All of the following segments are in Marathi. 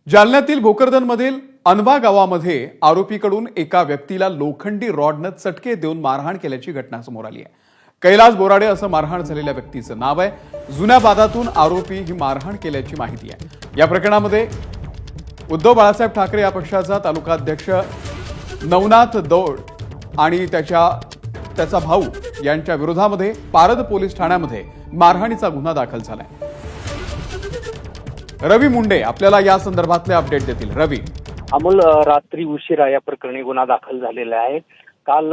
जालन्यातील भोकरदनमधील अनवा गावामध्ये आरोपीकडून एका व्यक्तीला लोखंडी रॉडनं चटके देऊन मारहाण केल्याची घटना समोर आली आहे। कैलास बोराडे असं मारहाण झालेल्या व्यक्तीचं नाव आहे। जुन्या बादातून आरोपी ही मारहाण केल्याची माहिती आहे। या प्रकरणामध्ये उद्धव बाळासाहेब ठाकरे या पक्षाचा तालुकाध्यक्ष नवनाथ दौड आणि त्याचा भाऊ यांच्या विरोधामध्ये पारद पोलीस ठाण्यामध्ये मारहाणीचा गुन्हा दाखल झालाय। रवी मुंडे आपल्याला या संदर्भातले अपडेट देतील। रवी, अमोल, रात्री उशिरा या प्रकरणी गुन्हा दाखल झालेला आहे। काल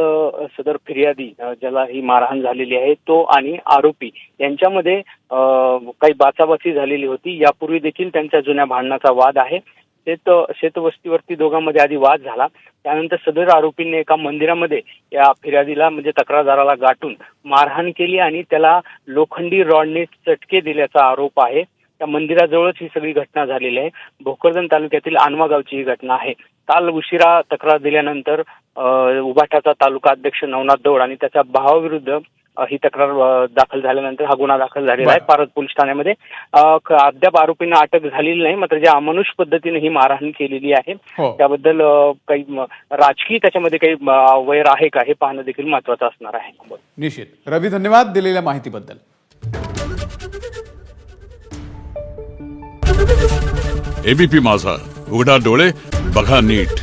सदर फिर्यादी ज्याला ही मारहाण झालेली आहे तो आणि आरोपी यांच्यामध्ये काही बाचाबाची झालेली होती। यापूर्वी देखील त्यांच्या जुन्या भांडणाचा वाद आहे। शेतवस्तीवरती दोघांमध्ये आधी वाद झाला, त्यानंतर सदर आरोपींनी एका मंदिरामध्ये या फिर्यादीला म्हणजे तक्रारदाराला गाठून मारहाण केली आणि त्याला लोखंडी रॉडने चटके दिल्याचा आरोप आहे। त्या मंदिराजवळच ही सगळी घटना झालेली आहे। भोकरदन तालुक्यातील अनवा गावची ही घटना आहे। काल उशिरा तक्रार दिल्यानंतर उभाटाचा तालुका अध्यक्ष नवनाथ दौड आणि त्याच्या भावाविरुद्ध ही तक्रार दाखल झाल्यानंतर हा गुन्हा दाखल झालेला आहे पारद पोलीस ठाण्यामध्ये। अद्याप आरोपींना अटक झालेली नाही, मात्र ज्या अमानुष पद्धतीने ही मारहाण केलेली आहे त्याबद्दल काही राजकीय त्याच्यामध्ये काही वैर आहे का हे पाहणं देखील महत्वाचं असणार आहे। निश्चित रवी, धन्यवाद दिलेल्या माहितीबद्दल। एबीपी माझा, उघडा डोळे बघा नीट।